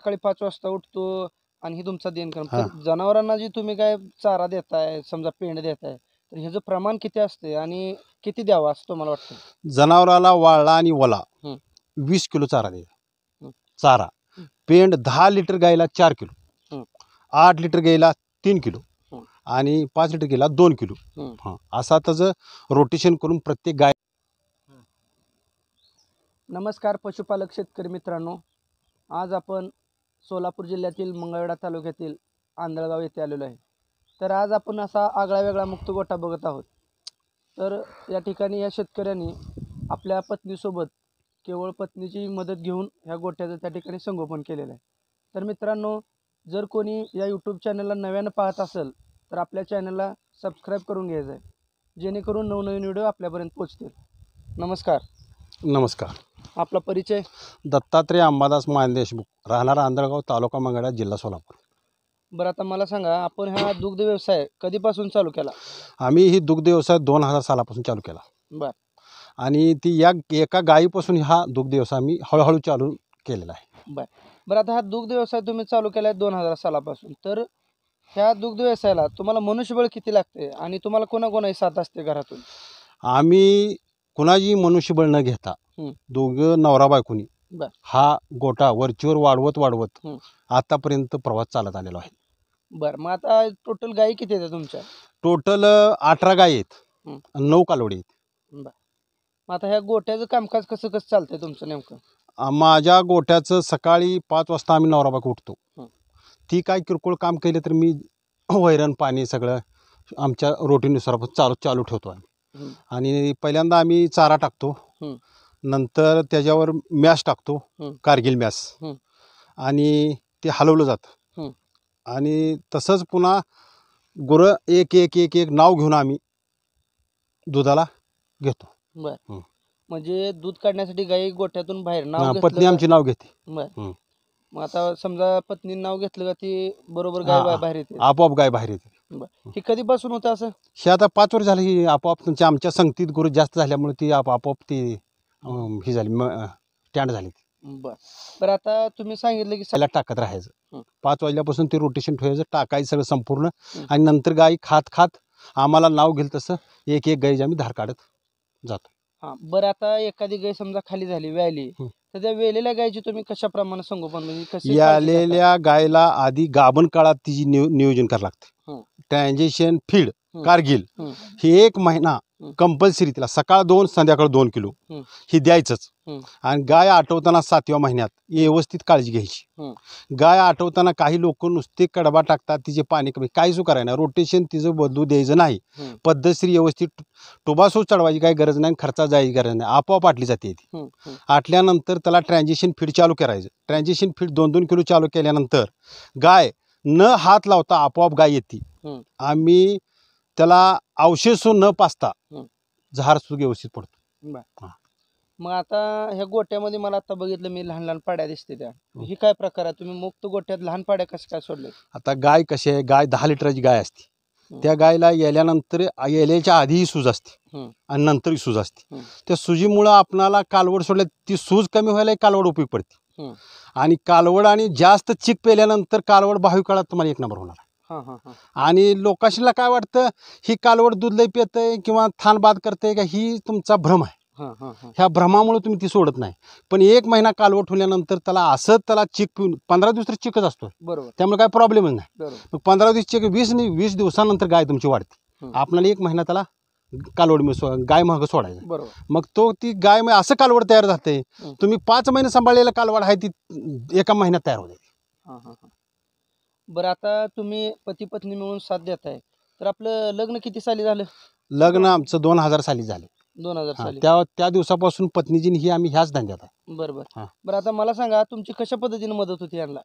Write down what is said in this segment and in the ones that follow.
सकाळी 5 वाजता उठतो आणि हे तुमचा दिनक्रम. हा. तर जनावरांना जी तुम्ही काय चारा देताय, समजा पेंड देताय, तर ह्याचं प्रमाण किती असते आणि किती द्यावं असं तुम्हाला वाटतं? जनावराला वाळला आणि वला हं. 20 किलो चारा द्यायचा. हं. चारा हं. पेंड 10 लिटर गायला 4 किलो, हं. 8 लिटर गायला 3 किलो हं. आणि 5 लिटर गायला 2 किलो. हं. हां, असा त्याचं रोटेशन करून प्रत्येक गाय. नमस्कार पशुपालक शेतकरी मित्रांनो, आज आपण सोलापूर जिल्ह्यातील मंगळवेढा तालुक्यातील आंधळगाव येथे आलेलो आहे. तर आज आपण असा आगळा वेगळा मुक्त गोठा बघत आहोत. तर या ठिकाणी या शेतकऱ्यांनी आपल्या पत्नीसोबत केवळ पत्नीची मदत घेऊन ह्या गोठ्याचं त्या ठिकाणी संगोपन केलेलं आहे. तर मित्रांनो, जर कोणी या यूट्यूब चॅनलला नव्यानं पाहत असेल तर आपल्या चॅनलला सबस्क्राईब करून घ्यायचं आहे, जेणेकरून नवनवीन व्हिडिओ आपल्यापर्यंत पोहोचतील. नमस्कार. नमस्कार. आपला परिचय? दत्तात्रय अंबादास मान देशमुख, राहणार आंधळगाव, तालुका मंगळवेढा, जिल्हा सोलापूर. बरं, आता मला सांगा, आपण हा दुग्ध व्यवसाय कधीपासून चालू केला? आम्ही ही दुग्ध व्यवसाय 2000 सालापासून चालू केला बरं. आणि ती या एका गायीपासून हा दुग्ध व्यवसाय आम्ही हळूहळू चालू केलेला आहे. बरं, आता हा दुग्ध व्यवसाय तुम्ही चालू केला आहे 2000 सालापासून. तर ह्या दुग्ध व्यवसायाला तुम्हाला मनुष्यबळ किती लागते आणि तुम्हाला कोणाकोणाची साथ असते घरातून? आम्ही कुणाची मनुष्यबळ न घेता दोघं नवरा बायकोनी बरं. हा गोठा वरचीवर वाढवत हं. आतापर्यंत प्रवास चालत आलेला आहे. बरं, मग आता टोटल गायी किती आहेत तुमच्या? टोटल 18 गायी आहेत हं. आणि 9 कालवडी आहेत. बरं, मग आता ह्या गोठ्याचं कामकाज कसं कसं चालतंय तुमचं नेमकं? माझ्या गोठ्याचं सकाळी 5 वाजता आम्ही नवरा बायको उठतो. हं. ती काय किरकोळ काम केलं तर मी वैरण पाणी सगळं आमच्या रोटीनुसार चालू ठेवतो आम्ही. आणि पहिल्यांदा आम्ही चारा टाकतो, नंतर त्याच्यावर मॅश टाकतो, कारगिल मॅश, आणि ते हलवलं जातं. आणि तसंच पुन्हा गुरं एक एक एक एक नाव घेऊन आम्ही दुधाला घेतो. बरं, म्हणजे दूध काढण्यासाठी गाई गोठ्यातून बाहेर नाव पत्नी आमची नाव घेते. बरं, मग आता समजा पत्नी नाव घेतलं का ती बरोबर गाय बाहेर येते? आपोआप गाय बाहेर येते. बरं, ही कधीपासून होतं असं? हे आता 5 वर्ष झालं. ही आपोआप आमच्या संगतीत गुरु जास्त झाल्यामुळे ती आपोआप ती ही झाली, स्टँड झाली. बरं, आता तुम्ही सांगितलं की त्याला टाकत राहायचं. 5 वाजल्यापासून ते रोटेशन ठेवायचं, टाकायचं सगळं संपूर्ण. आणि नंतर गाई खात आम्हाला नाव घेईल तसं एक एक गाई आम्ही धार काढत जातो. हां, बरं, आता एखादी गाय समजा खाली झाली, व्याली, तर त्या वेलेल्या गायची तुम्ही कशाप्रमाणे संगोपन, म्हणजे कशी? यालेल्या गायला आधी गाभण काळात तिची नियोजन करावं लागतं. ट्रान्झिशन फीड कारगिल ही 1 महिना कंपल्सरी तिला सकाळ 2 संध्याकाळ 2 किलो ही द्यायचंच. आणि गाय आठवताना 7व्या महिन्यात व्यवस्थित काळजी घ्यायची. गाय आठवताना काही लोक नुसते कडबा टाकतात, तिचे पाणी कमी, काही सु करायला रोटेशन तिचं बदलू द्यायचं नाही. पद्धतशीर व्यवस्थित टोबासो चढवायची काही गरज नाही, खर्चा जायची गरज नाही, आपोआप आटली जाते ती. आटल्यानंतर त्याला ट्रान्झिशन फीड चालू करायचं. ट्रान्झिशन फीड 2-2 किलो चालू केल्यानंतर गाय न हात लावता आपोआप गाय येते. आम्ही त्याला औषध न पाजता झार सुद्धा व्यवस्थित पडतो. मग आता ह्या गोट्यामध्ये मला आता बघितलं मी लहान लहान पाड्या दिसते, त्या ही काय प्रकार आहे? तुम्ही मुक्त गोट्यात लहान पाड्या कसं काय सोडले? आता गाय कशी आहे, गाय 10 लिटरची गाय असते. त्या गायला याल्यानंतर याल्याच्या आधीही सूज असते आणि नंतरही सूज असते. त्या सुजीमुळं आपणाला कालवड सोडल्या ती सूज कमी व्हायला कालवड उपयोग पडते. आणि कालवड आणि जास्त चिक पेल्यानंतर कालवड भावी काळात तुम्हाला 1 नंबर होणार. आणि लोकांशीला काय वाटतं, ही कालवड दूध लई पितंय किंवा थान बाद करते का, ही तुमचा भ्रम आहे. ह्या भ्रमामुळे तुम्ही ती सोडत नाही. पण 1 महिना कालवड ठेवल्यानंतर त्याला चिक पिऊन 15 दिवस तर चिकच असतो. बरोबर, त्यामुळे काय प्रॉब्लेमच नाही. मग 15 दिवस चिक 20 दिवसानंतर गाय तुमची वाढते. आपल्याला 1 महिना त्याला कालवड गाय महाग सोडायचं. बरोबर, मग ती गाय असं कालवड तयार झाते. तुम्ही 5 महिने सांभाळलेलं कालवड आहे ती 1 महिन्यात तयार होते. बरं, आता तुम्ही पती पत्नी मिळून साथ देताय, तर आपलं लग्न किती साली झालं? लग्न आमचं 2000 साली झाले. 2000 साली. त्या दिवसापासून पत्नीजी ही आम्ही ह्याच धंद्यात आहे. बरं, आता मला सांगा, तुमची कशा पद्धतीने मदत होती यांना?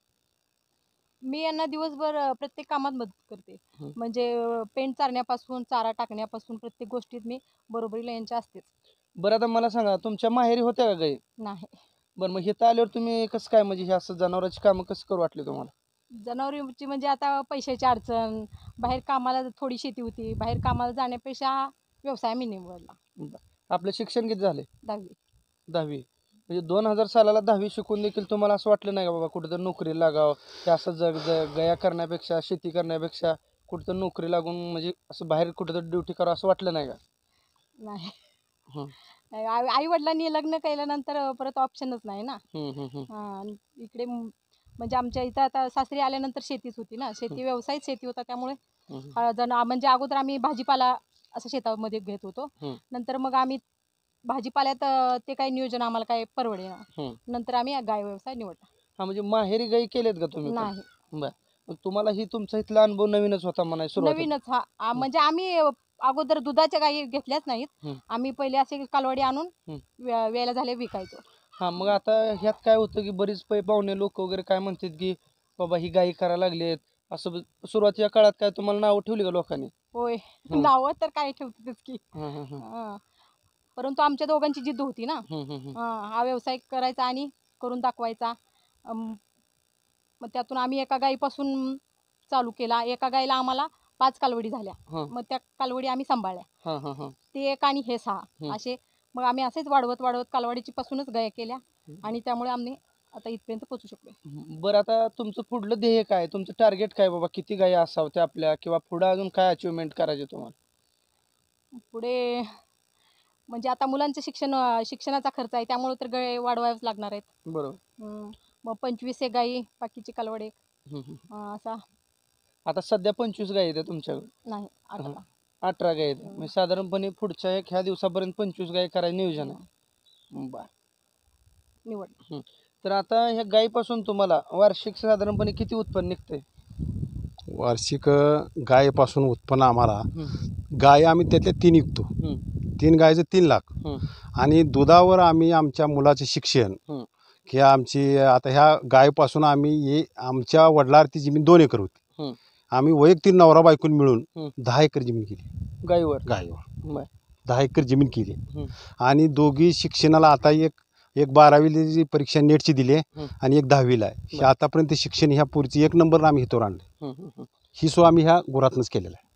मी यांना दिवसभर प्रत्येक कामात मदत करते. म्हणजे पेंड चारण्यापासून चारा टाकण्यापासून प्रत्येक गोष्टीत मी बरोबरीला यांच्या असतेच. बरं, आता मला सांगा, तुमच्या माहेरी होत्या का गाई? नाही. बरं, मग इथं आल्यावर तुम्ही कसं काय, म्हणजे हे असं जनावरांची कामं कसं करू वाटली तुम्हाला? जनावरांची म्हणजे आता पैशाची अडचण, बाहेर कामाला थोडी शेती होती, बाहेर कामाला जाण्यापेक्षा व्यवसाय मी निवडला. आपलं शिक्षण किती झाले? 10वी. 10वी. म्हणजे 2000 सालाला 10वी शिकून देखील तुम्हाला असं वाटलं नाही का बाबा कुठेतरी नोकरी लागावं, की असं गया करण्यापेक्षा शेती करण्यापेक्षा कुठेतरी नोकरी लागून म्हणजे असं बाहेर कुठेतरी ड्युटी करावं असं वाटलं नाही का? नाही. हं, आई वडिलांनी लग्न केल्यानंतर परत ऑप्शनच नाही ना. हं, हं, हं, आणि इकडे म्हणजे आमच्या इथं आता सासरी आल्यानंतर शेतीच होती ना, शेती व्यवसायच शेती होता त्यामुळे हं, हं, म्हणजे अगोदर आम्ही भाजीपाला असं शेतामध्ये घेत होतो. हं, नंतर मग आम्ही भाजीपाल्यात ते काही नियोजन आम्हाला काही परवडेना. हं. नंतर आम्ही गाय व्यवसाय निवडला. हां, म्हणजे माहेरी गाई केल्यात का तुम्ही पण? नाही. बरं. मग तुम्हाला ही तुमचा इथला अनुभव नवीनच होता म्हणाय सुरुवातीला? नवीनच हं, म्हणजे आम्ही अगोदर दुधाच्या गायी घेतल्याच नाहीत. हं, आम्ही पहिले असे कालवडी आणून हं. वेळेला झाले विकायचो. हां, मग आता ह्यात काय होतं, की बरीच पाहुणे लोक वगैरे काय म्हणतात, की बाबा ही गाई करायला लागलेत. असं सुरुवातीच्या काळात काय तुम्हाला नावं ठेवली का लोकांनी? होय. हं, नावं तर काय ठेवतातच की. हं, हं, हं, हां. परंतु आमच्या दोघांची जिद्द होती ना. हं, हं, हं, हा व्यवसाय करायचा आणि करून दाखवायचा. मग त्यातून आम्ही एका गाईपासून चालू केला. एका गाईला आम्हाला 5 कालवडी झाल्या. हं, मग त्या कालवडी आम्ही सांभाळल्या. हं, हं, हं, ते 1 आणि हे 6 हं, असे मग आम्ही असेच वाढवत कालवडीची पासूनच गाया केल्या हं. आणि त्यामुळे आम्ही आता इथपर्यंत पोहोचू शकलो. बरं आता तुमचं पुढलं ध्येय काय? तुमचं टार्गेट काय बाबा? किती गायी असाव्या आपल्या किंवा पुढं अजून काय अचीव्हमेंट करायची तुम्हाला? पुढे म्हणजे आता मुलांचं शिक्षणाचा खर्च आहे त्यामुळे तर गाय वाढवाव्याच लागणार आहेत. बरोबर. मग 25 एक गाई, बाकीची कालवड एक हं, हं. असा आता सध्या 25 गायी आहेत तुमच्याकडे. नाही हं. 18. 18 गायी आहेत. हं. म्हणजे साधारणपणे पुढच्या ह्या दिवसापर्यंत 25 गायी करायचं नियोजन आहे. बरं. निवड. हं. तर आता ह्या गायीपासून तुम्हाला वार्षिक साधारणपणे किती उत्पन्न निघतंय? वार्षिक गायीपासून उत्पन्न आम्हाला हं, गाय आम्ही त्यातल्या 3 विकतो. हं, 3 गायीचं 3 लाख हं, आणि दुधावर आम्ही आमच्या मुलाचं शिक्षण हं. की आमची आता ह्या गायीपासून आम्ही आमच्या वडिलांची जमीन 2 एकर होती. हं, आम्ही वैयक्तिक नवरा बायकून मिळून हं. 10 एकर जमीन केली. गायीवर. गायीवर बरं. 10 एकर जमीन केली हं, आणि दोघी शिक्षणाला आता एक 12वीची परीक्षा नेटची दिली आहे हं, आणि एक 10वीला आहे. बरं. आतापर्यंत शिक्षण ह्या पुढची 1 नंबरला आम्ही इथवर आणलं. हं, हं, हं. ही सोय आम्ही ह्या गुरातनंच केलेला आहे.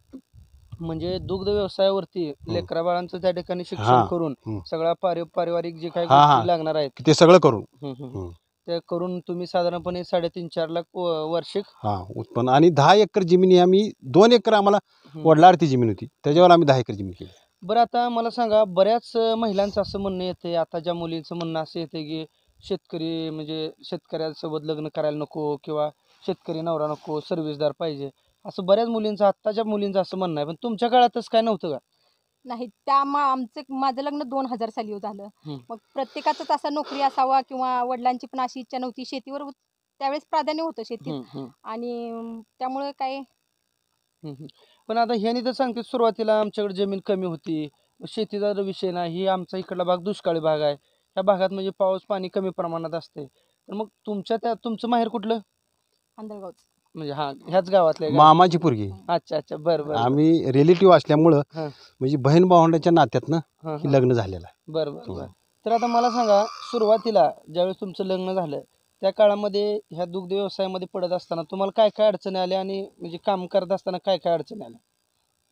म्हणजे दुग्ध व्यवसायावरती लेकरा-बाळांचं त्या ठिकाणी शिक्षण हां. करून हं. सगळा पारिवारिक जे काही हां, गोष्टी हां. लागणार आहेत, की ते सगळं करून हं, हं, हं. हं. ते करून तुम्ही साधारणपणे 3.5-4 लाख वार्षिक. हां, उत्पन्न आणि 10 एकर जमीन ही आम्ही 2 एकर आम्हाला हं. वडिलांची जमीन होती. त्याच्यावर आम्ही 10 एकर जमीन केली. बरं आता मला सांगा, बऱ्याच महिलांचं असं म्हणणं येतंय, आताच्या मुलींचं म्हणणं असं येतंय, की शेतकरी म्हणजे शेतकऱ्यासोबत लग्न करायला नको किंवा शेतकरी नवरा नको, सर्व्हिसदार पाहिजे. असं बऱ्याच मुलींचं, आत्ताच्या मुलींचं असं म्हणणं आहे. पण तुमच्या काळात तसं काय नव्हतं का? नाही माझं लग्न 2000 साली झालं. हं, मग प्रत्येकाचंच असा नोकरी असावा किंवा वडिलांची पण अशी इच्छा नव्हती. शेतीवर त्यावेळेस प्राधान्य होतं शेतीत हं, हं, आणि त्यामुळे काय हं, हं. पण आता ह्यानी तर सांगते सुरुवातीला आमच्याकडे जमीन कमी होती. शेतीचा जर विषय नाही, ही आमचा इकडला भाग दुष्काळी भाग आहे. ह्या भागात म्हणजे पाऊस पाणी कमी प्रमाणात असते. तर मग तुमचं माहेर कुठलं? आंधळगावचं. म्हणजे हां, ह्याच गावातलं आहे का? मामाची पोरगी अच्छा, अच्छा. बरं, बरं, बरं. आम्ही रिलेटिव्ह असल्यामुळं हां, म्हणजे बहीण भावंडाच्या नात्यातनं हां, हे हां. लग्न झालेलं आहे. बरं, बरं, हं. बरं. तर आता मला सांगा, सुरुवातीला ज्यावेळेस तुमचं लग्न झालं, त्या काळामध्ये ह्या दुग्ध व्यवसायामध्ये पडत असताना तुम्हाला काय-काय अडचणी आल्या आणि म्हणजे काम करत असताना काय-काय अडचणी आल्या?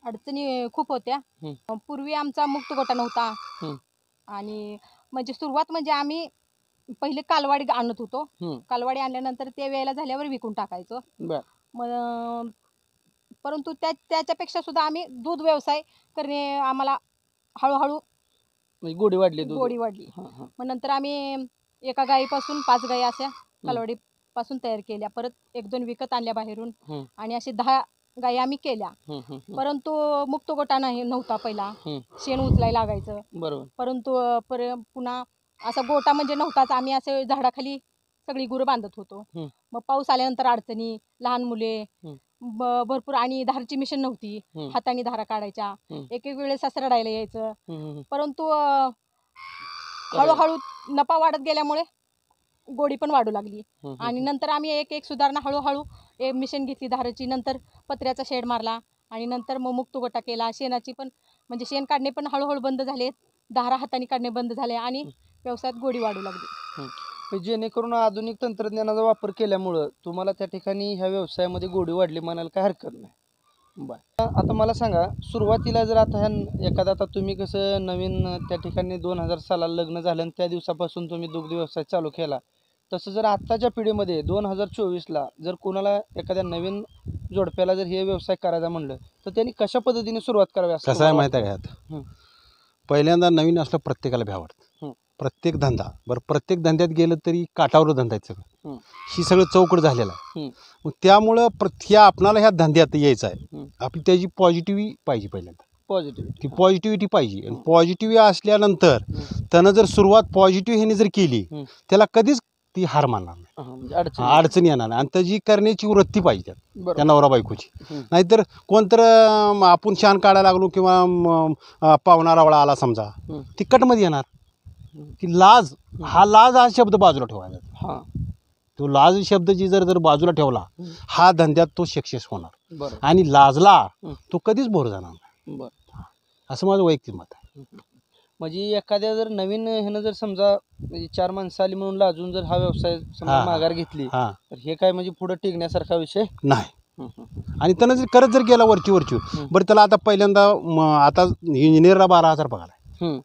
अडचणी खूप होत्या. हं, पूर्वी आमचा मुक्त गोटा नव्हता हं, आणि म्हणजे सुरुवात म्हणजे आम्ही पहिले कालवाडी आणत होतो. हं. कालवाडी आणल्यानंतर ते वेळेला झाल्यावर विकून टाकायचो. बरं. मग परंतु त्याच्यापेक्षा सुद्धा आम्ही दूध व्यवसाय करणे आम्हाला हळू म्हणजे गोडी वाढली दूध. गोडी वाढली. हां, हां. मग नंतर आम्ही एका गाईपासून 5 गायी अशा कालवडीपासून तयार केल्या. परत 1-2 विकत आणल्या बाहेरून हं, आणि असे 10 गायी आम्ही केल्या. हं, हं, हं, परंतु मुक्त गोटा नव्हता पहिला. हं. शेण उचलायला लागायचं. बरोबर. परंतु पुन्हा असा गोटा म्हणजे नव्हताच. आम्ही असे झाडाखाली सगळी गुरं बांधत होतो. हं, मग पाऊस आल्यानंतर अडचणी, लहान मुले हं, भरपूर आणि धारची मिशन नव्हती. हं, हाताने धारा काढायच्या. हं, एक-एक वेळेस असं रडायला यायचं. हं, हं. परंतु बरोबर. हळू नफा वाढत गेल्यामुळे गोडी पण वाढू लागली हं, हं, आणि हं. नंतर आम्ही एक सुधारणा हळूहळू मिशन घेतली धाराची. नंतर पत्र्याचा शेड मारला आणि नंतर मग मुक्त गोटा केला. शेणाची पण म्हणजे शेण काढणे पण हळूहळू बंद झाले. धारा हाताने काढणे बंद झाले आणि व्यवसायात गोडी वाढू लागली. हं. म्हणजे जेणेकरून आधुनिक तंत्रज्ञानाचा वापर केल्यामुळं तुम्हाला त्या ठिकाणी ह्या व्यवसायामध्ये गोडी वाढली म्हणायला काही हरकत नाही. बरं आता मला सांगा, सुरुवातीला जर आता एखादा आता तुम्ही कसं नवीन त्या ठिकाणी 2000 सालाला लग्न झालं आणि त्या दिवसापासून तुम्ही दुग्ध व्यवसाय चालू केला, तसं जर आत्ताच्या पिढीमध्ये 2024ला जर कोणाला एखाद्या नवीन जोडप्याला जर हे व्यवसाय करायचा म्हणलं तर त्यांनी कशा पद्धतीने सुरुवात करावी असं कसं आहे तुम्हाला माहीत आहे का वाटतं? आता पहिल्यांदा नवीन असलं प्रत्येकाला भ्या वाटतं. हं. प्रत्येक धंदा बरं प्रत्येक धंद्यात गेलं तरी काटावर धंदा आहे सगळं. हं. ही सगळं चौकट झालेलं आहे. हं. मग त्यामुळं ह्या आपणाला ह्या धंद्यात यायचं आहे. हं. आपली त्याची पॉझिटिव्ही पाहिजे पहिल्यांदा. पॉझिटिव्हिटी. ती पॉझिटिव्हिटी पाहिजे आणि पॉझिटिव्ही असल्यानंतर हं. त्यानं जर सुरुवात पॉझिटिव्ह ह्याने जर केली हं. त्याला कधीच ती हार मानणार नाही. म्हणजे अडचण अडचणी येणार नाही आणि त्याची करण्याची वृत्ती पाहिजे त्यात, त्या बरोबर. नवरा बायकोची. हं. नाहीतर कोणतर आपण शान काढायला लागलो किंवा पाहुणा रावळा आला समजा हं. ती कटमध्ये येणार. हं. ती लाज हा शब्द बाजूला ठेवायचा. हां. तो लाज शब्दची जर बाजूला ठेवला हं. हा धंद्यात तो सक्सेस होणार बरं. आणि लाजला हं. तो कधीच बोर जाणार नाही, बरं. असं माझं वैयक्तिक मत आहे. म्हणजे एखाद्या जर नवीन ह्यानं जर समजा म्हणजे 4 माणसं आली म्हणून लाजून जर हा व्यवसाय समजा हां. माघार घेतली हां तर हे काय म्हणजे पुढे टिकण्यासारखा विषय नाही. हं. हं. आणि त्यानं जर करत जर गेला वरची हं. बरं त्याला आता पहिल्यांदा आता इंजिनियरला 12,000 पगार आहे. हं.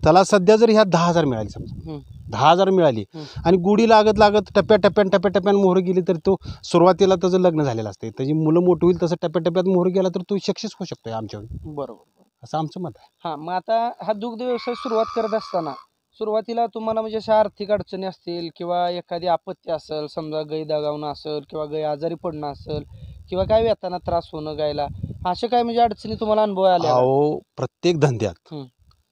त्याला सध्या जर ह्या 10,000 मिळाली समजा, हं. 10,000 मिळाली हं. आणि गुढी लागत टप्प्याटप्प्यानं मोहर गेली तर तो सुरुवातीला त्याचं लग्न झालेलं असते, त्याची मुलं मोठी होईल तसं टप्प्याटप्प्यात मोहर गेला तर तो सक्सेस होऊ शकतो आमच्या, बरोबर. असं आमचं मत आहे. हां, मग आता हा दुग्ध व्यवसाय सुरुवात करत असताना सुरुवातीला तुम्हाला म्हणजे अशा आर्थिक अडचणी असतील किंवा एखादी आपत्ती असेल, समजा गाय दगावणं असेल किंवा गाय आजारी पडणं असेल किंवा काय व्यथाना त्रास होणं गायला, अशा काय म्हणजे अडचणी तुम्हाला अनुभव आल्या का? अहो प्रत्येक धंद्यात हं.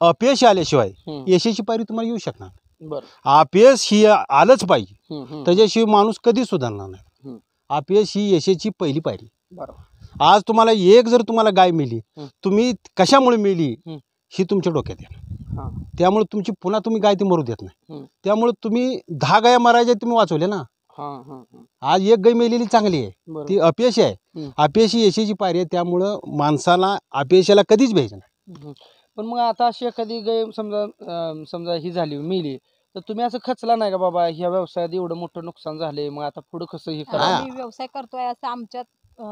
अपयश आल्याशिवाय हं. यशाची पायरी तुम्हाला येऊ शकणार नाही. बरं. अपयश ही आलंच पाहिजे, हं. हं. त्याच्याशिवाय माणूस कधीच सुधारणार नाही. हं. अपयश ही यशाची पहिली पायरी. बरोबर. आज तुम्हाला जर तुम्हाला गाय मिली, हं. तुम्ही कशामुळे मिली हं. ही तुमच्या डोक्यात येणार. हां. त्यामुळे तुमची पुन्हा तुम्ही गाय ती मरू देत नाही. हं. त्यामुळे तुम्ही 10 गाया मरायच्या तुम्ही वाचवले ना. हां. हां. हां. आज एक गाय मेलेली चांगली आहे, बरोबर. ती अपयश आहे. हं. अपयश ही यशाची पायरी आहे. त्यामुळं माणसाला अपयशाला कधीच भ्यायचं नाही. हं. पण मग आता अशी एखादी गाय समजा ही झाली मेली तर तुम्ही असं खचला नाही का बाबा ह्या व्यवसायात एवढं मोठं नुकसान झाले मग आता पुढे कसं हे करा आम्ही व्यवसाय करतोय असं आमच्या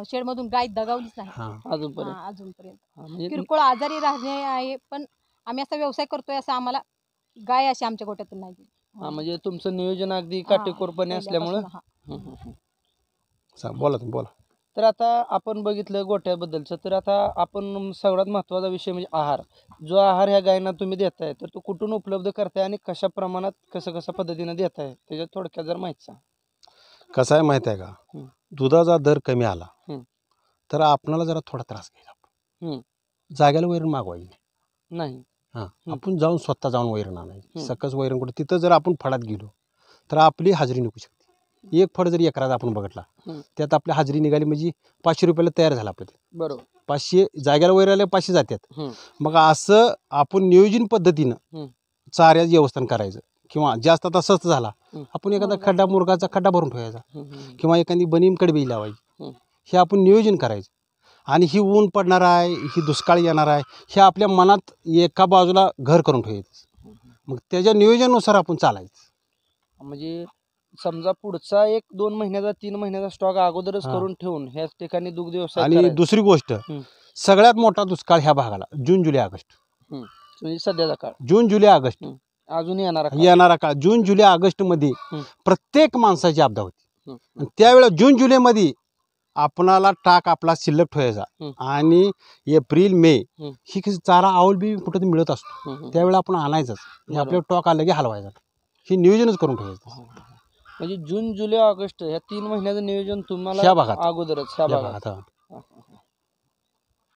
शेडमधून गाय दगावलीच नाही. हां अजूनपर्यंत? अजूनपर्यंत हां, म्हणजे किरकोळ आजारी राहणे आहे, पण आम्ही असा व्यवसाय करतोय असं आम्हाला गाय अशी आमच्या गोट्यातून नाही गेली. म्हणजे तुमचं नियोजन अगदी हां, काटेकोरपणे असल्यामुळं पहिल्यापासून, हां. हं. हं. हं. सांग, बोला तुम्ही बोला. तर आता आपण बघितलं गोठ्याबद्दलचं तर आता आपण सगळ्यात महत्त्वाचा विषय म्हणजे आहार. जो आहार ह्या गायींना तुम्ही देताय तर तो कुठून उपलब्ध करताय आणि कशा प्रमाणात कशा पद्धतीनं देताय त्याच्यात थोडक्यात जर माहिती सांग. कसं आहे माहिती आहे का, हं. दुधाचा दर कमी आला हं. तर आपणाला जरा थोडा त्रास घ्यायला. हं. जाग्याला वैरण मागवायची नाही. हां, हं. आपण स्वतः जाऊन वैरण आणायची. हं. सकस वैरण कुठं तिथं जर आपण फडात गेलो तर आपली हाजरी निघू शकते. एक फड जरी एकराचा आपण बघितला हं. त्यात आपली हाजरी निघाली म्हणजे 500 रुपयाला तयार झाला आपलं ते. बरोबर. 500 जाग्याला वैराला 500 जातात. हं. मग असं आपण नियोजन पद्धतीनं हं. चाऱ्याचं व्यवस्थापन करायचं किंवा जास्त आता स्वस्त झाला हं. आपण एखादा मुरगाचा खड्डा भरून ठेवायचा हं. हं. किंवा एखादी बनीम कडबी लावायची. हं. हे आपण नियोजन करायचं. आणि ही ऊन पडणार आहे, ही दुष्काळ येणार आहे, हे आपल्या मनात एका बाजूला घर करून ठेवायचं. मग त्याच्या नियोजनानुसार आपण चालायचं. म्हणजे समजा पुढचा 1-2 महिन्याचा 3 महिन्याचा स्टॉक अगोदरच हां. करून ठेवून ह्याच ठिकाणी दुग्ध व्यवसाय आणि करायचा. दुसरी गोष्ट हं. सगळ्यात मोठा दुष्काळ ह्या भागाला जून जुलै ऑगस्ट. म्हणजे सध्याचा काळ जून जुलै ऑगस्ट अजून येणारा काळ. येणारा काळ. जून जुलै ऑगस्टमध्ये हं. प्रत्येक माणसाची आपदा होती. हं. आणि त्यावेळेला जून जुलैमध्ये आपणाला टाक आपला शिल्लक ठेवायचा हं. आणि एप्रिल मे हं. ही चारा आवल बी कुठं तरी मिळत असतो. हं. हं. त्यावेळेला आपण आणायचंच. बरोबर. आपल्या टॉक आलं की हलवायचा. हे नियोजनच करून ठेवायचं. म्हणजे जून जुलै ऑगस्ट ह्या 3 महिन्याचं नियोजन तुम्हाला ह्या भागात. अगोदरच ह्या या भागात भागात, हां.